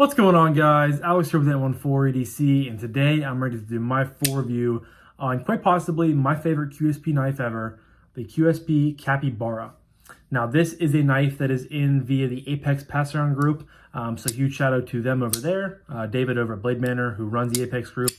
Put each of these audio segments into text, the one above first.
What's going on, guys? Alex here with N14 EDC, and today I'm ready to do my full review on quite possibly my favorite QSP knife ever, the QSP Capybara. Now, this is a knife that is in via the Apex passaround group, so huge shout out to them over there. David over at Blade Manor, who runs the Apex group,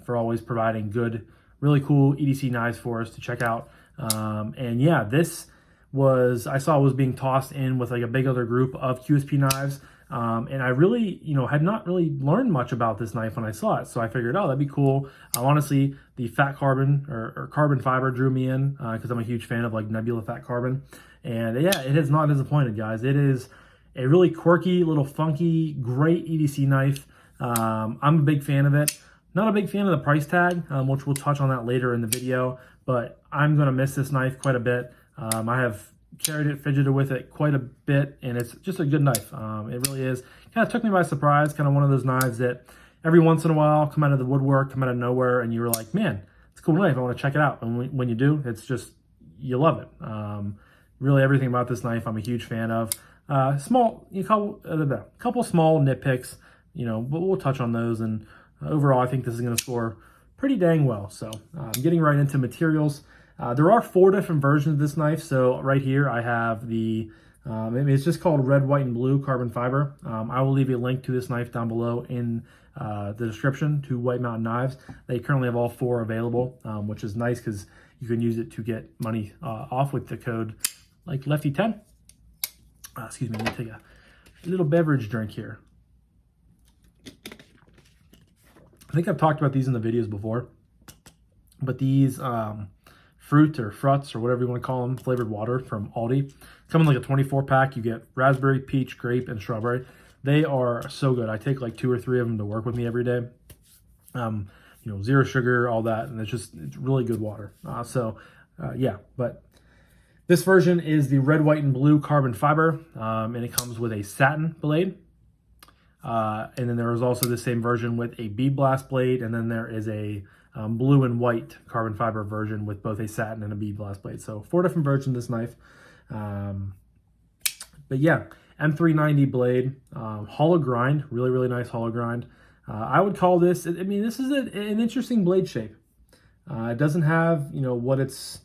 for always providing good, really cool EDC knives for us to check out. And yeah, this was, I saw was being tossed in with like a big other group of QSP knives. And I really, had not really learned much about this knife when I saw it. So I figured, oh, that'd be cool. Honestly, the fat carbon or carbon fiber drew me in because I'm a huge fan of like Nebula fat carbon. And yeah, it has not disappointed, guys. It is a really quirky, little funky, great EDC knife. I'm a big fan of it. Not a big fan of the price tag, which we'll touch on that later in the video. But I'm going to miss this knife quite a bit. I have carried it, fidgeted with it quite a bit, and it's just a good knife. It really is. Kind of took me by surprise, kind of one of those knives that every once in a while come out of the woodwork, come out of nowhere, and you're like, man, it's a cool knife, I want to check it out. And when you do, it's just, you love it. Really everything about this knife I'm a huge fan of. Couple small nitpicks, but we'll touch on those, and overall I think this is going to score pretty dang well. So getting right into materials. There are 4 different versions of this knife. So right here I have the, it's just called red, white, and blue carbon fiber. I will leave a link to this knife down below in the description to White Mountain Knives. They currently have all 4 available, which is nice because you can use it to get money off with the code like Lefty10. Excuse me, let me take a little beverage drink here. I think I've talked about these in the videos before, but these fruit or fruits or whatever you want to call them, flavored water from Aldi. Come in like a 24 pack. You get raspberry, peach, grape, and strawberry. They are so good. I take like 2 or 3 of them to work with me every day. Zero sugar, all that, and it's really good water. Yeah, but this version is the red, white, and blue carbon fiber, and it comes with a satin blade. And then there is also the same version with a bead blast blade, and then there is a blue and white carbon fiber version with both a satin and a bead blast blade. So 4 different versions of this knife. But yeah, M390 blade, hollow grind, really, really nice hollow grind. I would call this, this is an interesting blade shape. It doesn't have, what it's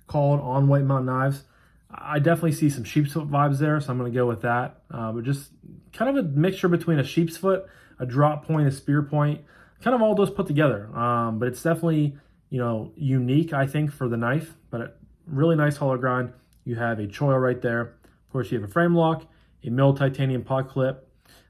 called on White Mountain Knives. I definitely see some sheep's foot vibes there, so I'm going to go with that. But just kind of a mixture between a sheep's foot, a drop point, a spear point, kind of all those put together. But it's definitely, unique, I think, for the knife. But a really nice hollow grind. You have a choil right there. Of course, you have a frame lock, a milled titanium pod clip.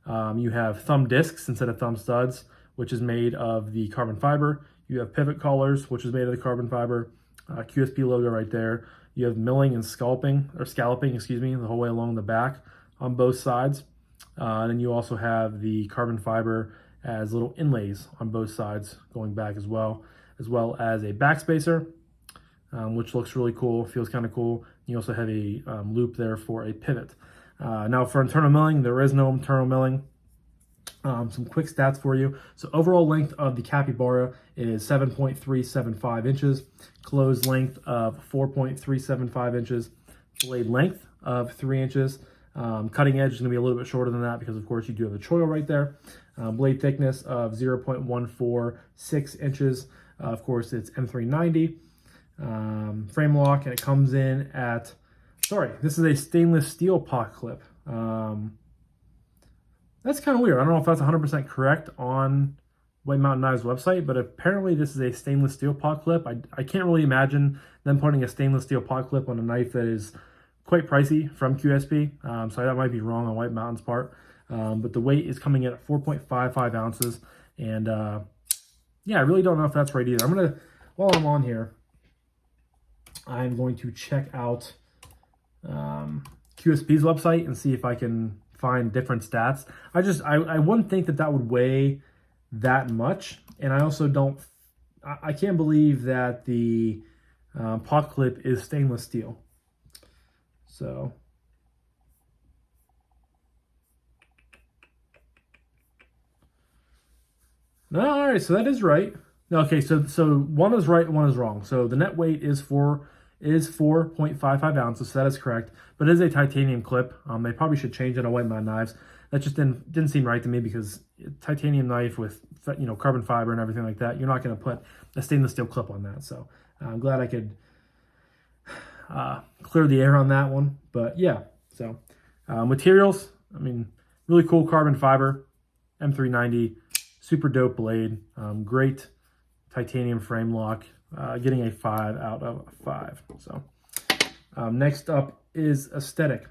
You have thumb discs instead of thumb studs, which is made of the carbon fiber. You have pivot collars, which is made of the carbon fiber. QSP logo right there. You have milling and scalloping, the whole way along the back on both sides. And then you also have the carbon fiber as little inlays on both sides going back as well as a backspacer, which looks really cool, feels kind of cool. You also have a loop there for a pivot. Now for internal milling, there is no internal milling. Some quick stats for you. So overall length of the Capybara is 7.375 inches, closed length of 4.375 inches, blade length of 3 inches. Cutting edge is going to be a little bit shorter than that because, of course, you do have the choil right there. Blade thickness of 0.146 inches. Of course, it's M390. Frame lock, and it comes in at, this is a stainless steel pot clip. That's kind of weird. I don't know if that's 100% correct on White Mountain Knives website, but apparently this is a stainless steel pot clip. I can't really imagine them putting a stainless steel pot clip on a knife that is quite pricey from QSP, so that might be wrong on White Mountain's part. But the weight is coming in at 4.55 ounces, and yeah, I really don't know if that's right either. While I'm on here, I'm going to check out QSP's website and see if I can find different stats. I wouldn't think that would weigh that much, and I also I can't believe that the pot clip is stainless steel. So no, all right, so that is right. Okay, so one is right, one is wrong. So the net weight is 4.55 ounces, so that is correct. But it is a titanium clip. They probably should change it on White Mountain Knives. that just didn't seem right to me, because titanium knife with, you know, carbon fiber and everything like that, you're not going to put a stainless steel clip on that. So I'm glad I could clear the air on that one. But yeah, so materials, I mean, really cool carbon fiber, M390, super dope blade, great titanium frame lock, getting a 5 out of 5. So next up is aesthetic.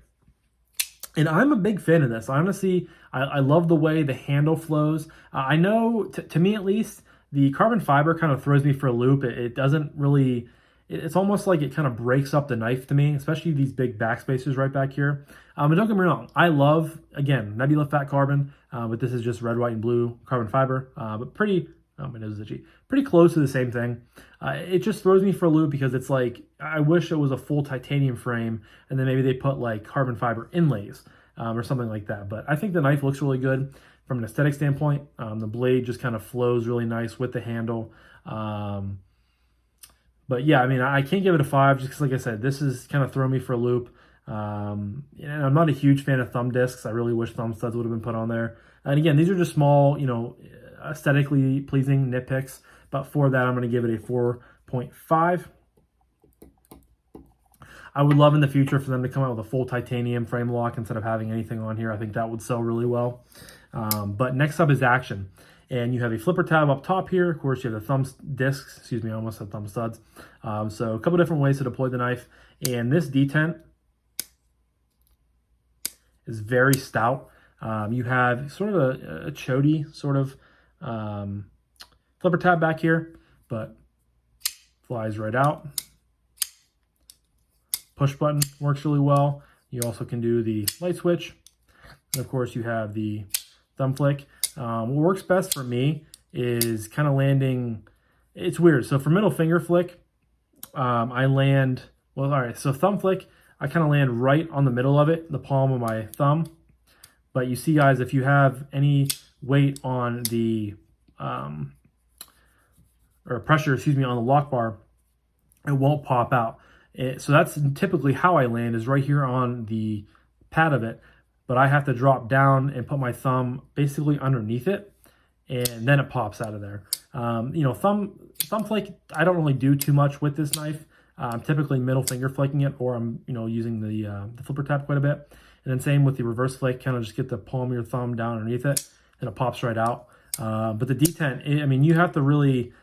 And I'm a big fan of this. Honestly, I love the way the handle flows. I know, to me at least, the carbon fiber kind of throws me for a loop. It doesn't really, it's almost like it kind of breaks up the knife to me, especially these big backspacers right back here. But don't get me wrong, I love, again, Nebula fat carbon, but this is just red, white, and blue carbon fiber, but pretty, oh, my nose is itchy, pretty close to the same thing. It just throws me for a loop, because it's like, I wish it was a full titanium frame, and then maybe they put like carbon fiber inlays or something like that. But I think the knife looks really good from an aesthetic standpoint. The blade just kind of flows really nice with the handle. But yeah, I mean, I can't give it a 5, just because, like I said, this is kind of throwing me for a loop. And I'm not a huge fan of thumb discs. I really wish thumb studs would have been put on there. And again, these are just small, you know, aesthetically pleasing nitpicks. But for that, I'm going to give it a 4.5. I would love in the future for them to come out with a full titanium frame lock instead of having anything on here. I think that would sell really well. But next up is action. And you have a flipper tab up top here. Of course, you have the thumb discs. Excuse me, I almost said thumb studs. So a couple different ways to deploy the knife. And this detent is very stout. You have sort of a chody sort of flipper tab back here, but flies right out. Push button works really well. You also can do the light switch. And of course, you have the thumb flick. What works best for me is kind of landing, it's weird. So for middle finger flick, I land, well, all right, so thumb flick, I kind of land right on the middle of it, the palm of my thumb. But you see, guys, if you have any weight on the, or pressure, excuse me, on the lock bar, it won't pop out. So that's typically how I land, is right here on the pad of it. But I have to drop down and put my thumb basically underneath it, and then it pops out of there. You know, thumb flick, I don't really do too much with this knife. I'm typically middle finger flicking it, or I'm, you know, using the flipper tab quite a bit. And then same with the reverse flick, kind of just get the palm of your thumb down underneath it, and it pops right out. But the detent, I mean, you have to really,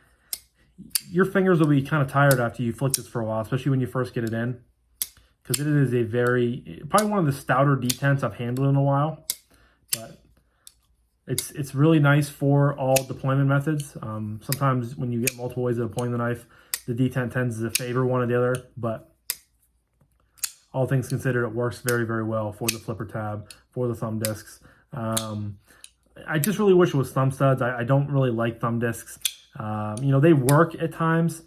your fingers will be kind of tired after you flick this for a while, especially when you first get it in, because it is a very, probably one of the stouter detents I've handled in a while. But it's really nice for all deployment methods. Sometimes when you get multiple ways of deploying the knife, the detent tends to favor one or the other, but all things considered, it works very, very well for the flipper tab, for the thumb discs. I just really wish it was thumb studs. I don't really like thumb discs. You know, they work at times,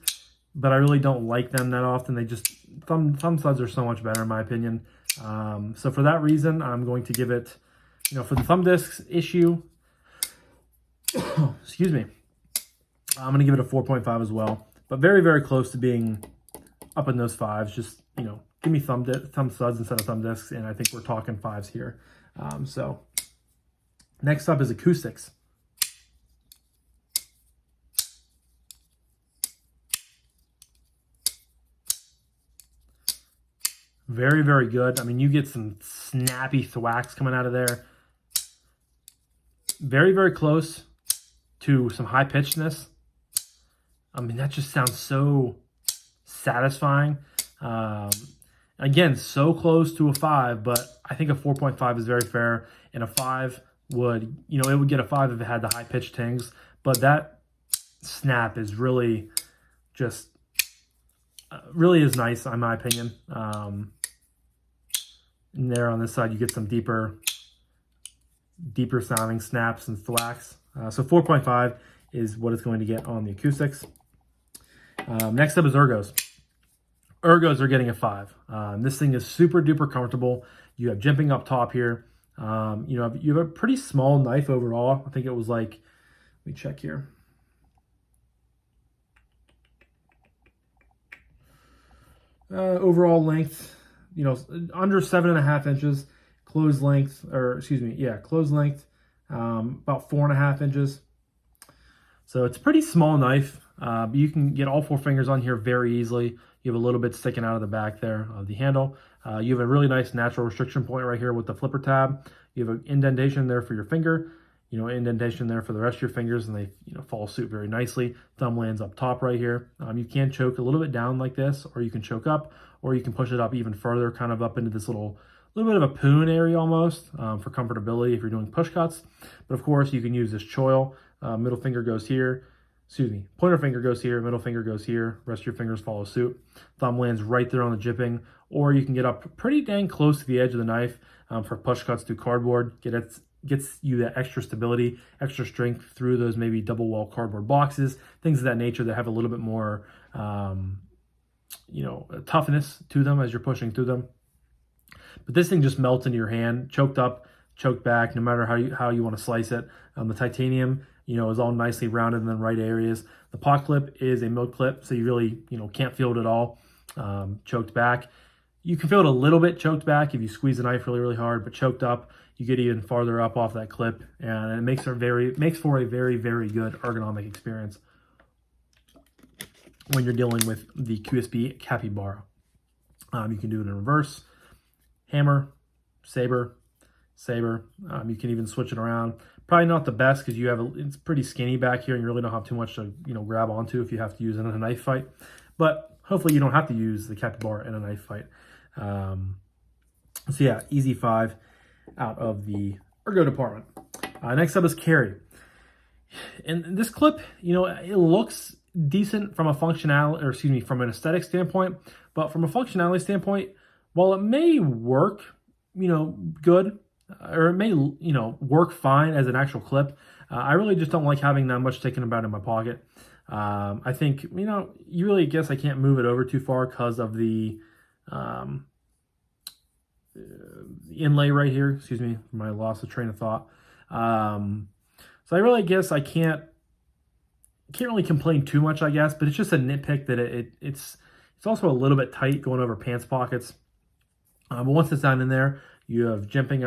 but I really don't like them that often. They just, thumb studs are so much better in my opinion. So for that reason, I'm going to give it, you know, for the thumb discs issue, excuse me, I'm going to give it a 4.5 as well, but very, very close to being up in those 5s. Just, you know, give me thumb studs instead of thumb discs, and I think we're talking 5s here. So next up is acoustics. Very, very good. I mean, you get some snappy thwacks coming out of there. Very, very close to some high pitchedness. I mean, that just sounds so satisfying. Again, so close to a 5, but I think a 4.5 is very fair, and a 5 would, you know, it would get a 5 if it had the high pitched tings, but that snap is really just, really is nice in my opinion. And there on this side, you get some deeper sounding snaps and thwacks. So 4.5 is what it's going to get on the acoustics. Next up is ergos. Ergos are getting a 5. This thing is super duper comfortable. You have jimping up top here. You know, you have a pretty small knife overall. I think it was like, let me check here. Overall length, you know, under 7.5 inches, closed length, or excuse me, yeah, closed length, about 4.5 inches. So it's a pretty small knife, but you can get all 4 fingers on here very easily. You have a little bit sticking out of the back there of the handle. You have a really nice natural restriction point right here with the flipper tab. You have an indentation there for your finger, indentation there for the rest of your fingers, and they, follow suit very nicely. Thumb lands up top right here. You can choke a little bit down like this, or you can choke up, or you can push it up even further, kind of up into this little bit of a poon area almost, for comfortability if you're doing push cuts. But of course, you can use this choil. Middle finger goes here. Excuse me, pointer finger goes here, middle finger goes here, rest of your fingers follow suit. Thumb lands right there on the jipping, or you can get up pretty dang close to the edge of the knife for push cuts through cardboard. Gets you that extra stability, extra strength through those maybe double wall cardboard boxes, things of that nature that have a little bit more, toughness to them as you're pushing through them. But this thing just melts into your hand, choked up, choked back, no matter how you want to slice it. The titanium, is all nicely rounded in the right areas. The pot clip is a milk clip, so you really, can't feel it at all. Choked back. You can feel it a little bit choked back if you squeeze the knife really, really hard, but choked up, you get even farther up off that clip, and it makes for a very, very good ergonomic experience when you're dealing with the QSP Capybara. You can do it in reverse, hammer, saber. You can even switch it around. Probably not the best because it's pretty skinny back here and you really don't have too much to grab onto if you have to use it in a knife fight. But hopefully you don't have to use the Capybara in a knife fight. So yeah, easy 5 out of the ergo department. Next up is carry. And this clip, it looks decent from a from an aesthetic standpoint, but from a functionality standpoint, while it may work, good, or it may, work fine as an actual clip, I really just don't like having that much taken about in my pocket. I think, you really guess I can't move it over too far because of the inlay right here. Excuse me, my loss of train of thought. So I really guess I can't really complain too much, I guess, but it's just a nitpick that it's also a little bit tight going over pants pockets. But once it's down in there, you have jimping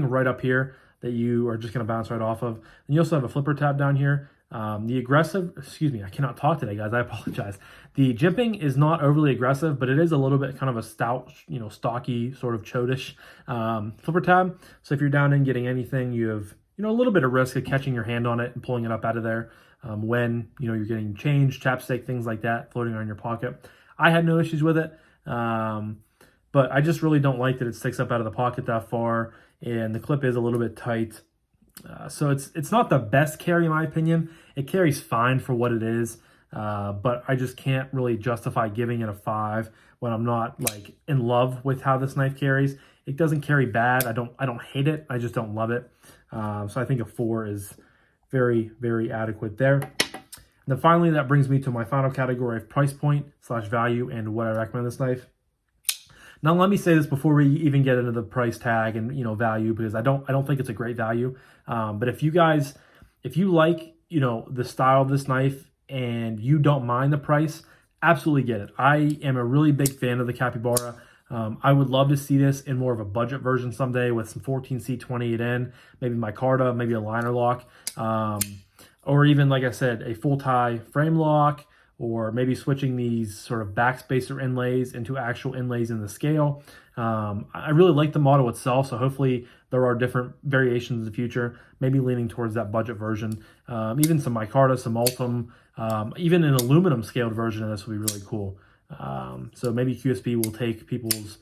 right up here that you are just going to bounce right off of. And you also have a flipper tab down here. The aggressive, excuse me, I cannot talk today, guys. I apologize. The jimping is not overly aggressive, but it is a little bit kind of a stout, stocky, sort of chodish flipper tab. So if you're down in getting anything, you have, a little bit of risk of catching your hand on it and pulling it up out of there when, you're getting change, chapstick, things like that floating around your pocket. I had no issues with it. But I just really don't like that it sticks up out of the pocket that far, and the clip is a little bit tight. So it's not the best carry in my opinion. It carries fine for what it is, but I just can't really justify giving it a 5 when I'm not like in love with how this knife carries. It doesn't carry bad. I don't hate it. I just don't love it. So I think a 4 is very, very adequate there. And then finally, that brings me to my final category of price point / value and what I recommend this knife. Now, let me say this before we even get into the price tag and, value, because I don't think it's a great value. But if you like, the style of this knife and you don't mind the price, absolutely get it. I am a really big fan of the Capybara. I would love to see this in more of a budget version someday with some 14C28N, maybe micarta, maybe a liner lock, or even, like I said, a full tie frame lock, or maybe switching these sort of backspacer inlays into actual inlays in the scale. I really like the model itself, so hopefully there are different variations in the future, maybe leaning towards that budget version. Even some micarta, some Ultim, even an aluminum scaled version of this would be really cool. So maybe QSP will take people's,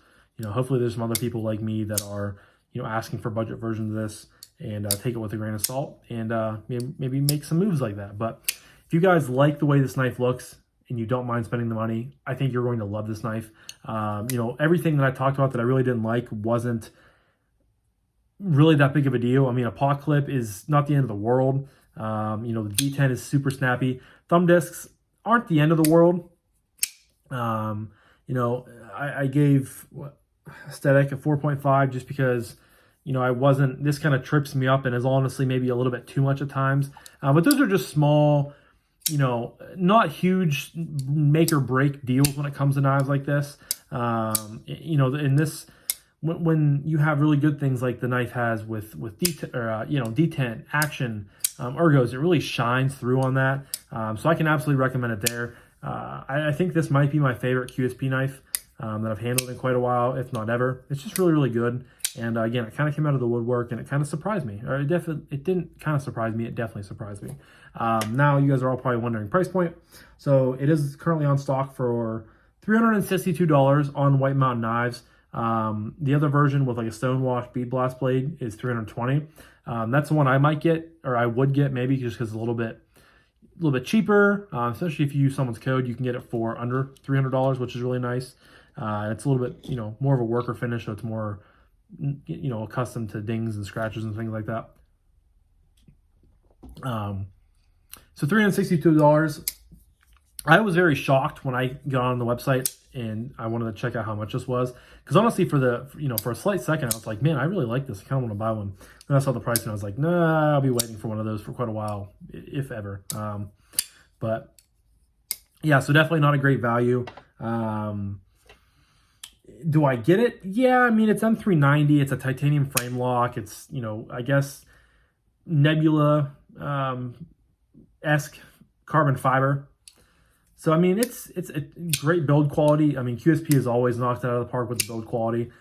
hopefully there's some other people like me that are, asking for budget versions of this, and take it with a grain of salt, and maybe make some moves like that. But if you guys like the way this knife looks and you don't mind spending the money, I think you're going to love this knife. Everything that I talked about that I really didn't like wasn't really that big of a deal. I mean, a pot clip is not the end of the world. The D10 is super snappy. Thumb discs aren't the end of the world. I gave aesthetic a 4.5 just because, this kind of trips me up and is honestly maybe a little bit too much at times. But those are just small, not huge make or break deals when it comes to knives like this. In this, when you have really good things like the knife has with detent, action, ergos, it really shines through on that. So I can absolutely recommend it there. I think this might be my favorite QSP knife that I've handled in quite a while, if not ever. It's just really, really good. And again, it kind of came out of the woodwork, and it kind of surprised me. Or it didn't kind of surprise me. It definitely surprised me. Now you guys are all probably wondering price point. So it is currently on stock for $362 on White Mountain Knives. The other version with like a stonewash bead blast blade is $320. That's the one I might get, or I would get maybe, just because it's a little bit cheaper. Especially if you use someone's code, you can get it for under $300, which is really nice. It's a little bit, more of a worker finish, so it's more, accustomed to dings and scratches and things like that. So $362. I was very shocked when I got on the website and I wanted to check out how much this was, because honestly, for a slight second, I was like, man, I really like this. I kind of want to buy one. Then I saw the price and I was like, nah, I'll be waiting for one of those for quite a while, if ever. But yeah, so definitely not a great value. Do I get it? Yeah, I mean, it's M390. It's a titanium frame lock. It's, I guess Nebula esque carbon fiber. So, I mean, it's a great build quality. I mean, QSP has always knocked it out of the park with the build quality.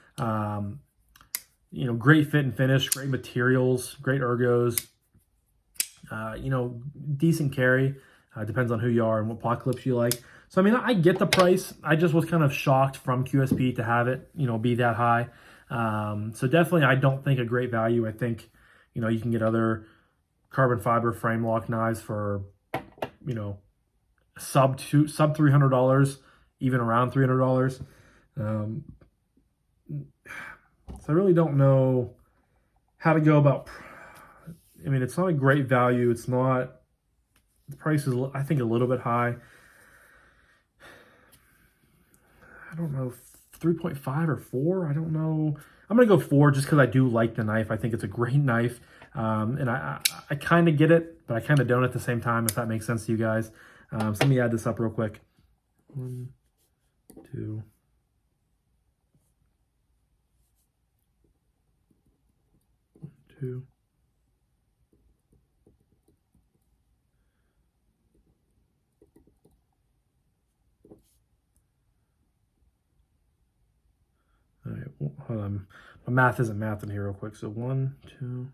Great fit and finish, great materials, great ergos, decent carry. Depends on who you are and what pot clips you like. So, I mean, I get the price. I just was kind of shocked from QSP to have it, be that high. So definitely, I don't think a great value. I think, you can get other carbon fiber frame lock knives for, sub $300, even around $300. So I really don't know how to go about. I mean, it's not a great value. It's not. The price is, I think, a little bit high. I don't know, 3.5 or 4. I don't know. I'm gonna go 4 just because I do like the knife. I think it's a great knife, and I kind of get it, but I kind of don't at the same time. If that makes sense to you guys. So let me add this up real quick. 1, 2. All right, well, hold on. My math isn't mathing here real quick. So 1, 2.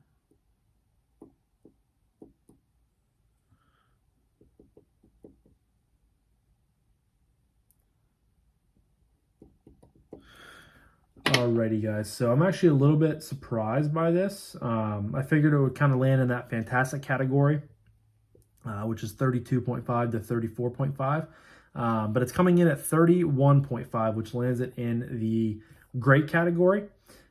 Alrighty, guys. So I'm actually a little bit surprised by this. I figured it would kind of land in that fantastic category, which is 32.5 to 34.5. But it's coming in at 31.5, which lands it in the great category.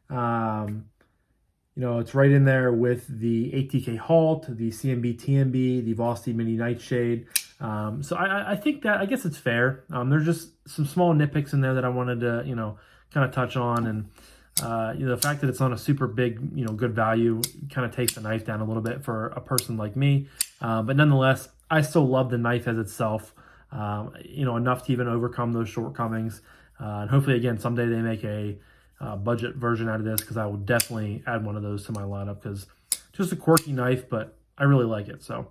It's right in there with the ATK Halt, the CMB TMB, the Vosti Mini Nightshade. So I think that, I guess it's fair. There's just some small nitpicks in there that I wanted to, kind of touch on. And, the fact that it's on a super big, good value kind of takes the knife down a little bit for a person like me. But nonetheless, I still love the knife as itself, enough to even overcome those shortcomings. And hopefully, again, someday they make a budget version out of this, because I will definitely add one of those to my lineup, because just a quirky knife, but I really like it. So,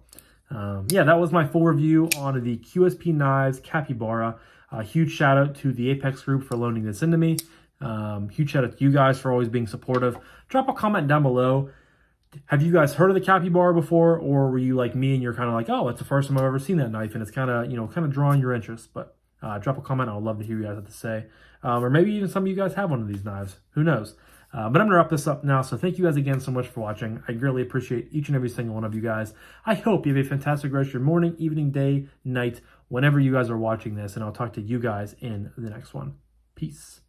yeah, that was my full review on the QSP Knives Capybara. Huge shout out to the Apex group for loaning this into me. Huge shout out to you guys for always being supportive. Drop a comment down below. Have you guys heard of the Capybara before, or were you like me and you're kind of like, oh, it's the first time I've ever seen that knife, and it's kind of drawing your interest? But drop a comment. I would love to hear what you guys have to say. Or maybe even some of you guys have one of these knives. Who knows? But I'm going to wrap this up now. So thank you guys again so much for watching. I greatly appreciate each and every single one of you guys. I hope you have a fantastic rest of your morning, evening, day, night, whenever you guys are watching this. And I'll talk to you guys in the next one. Peace.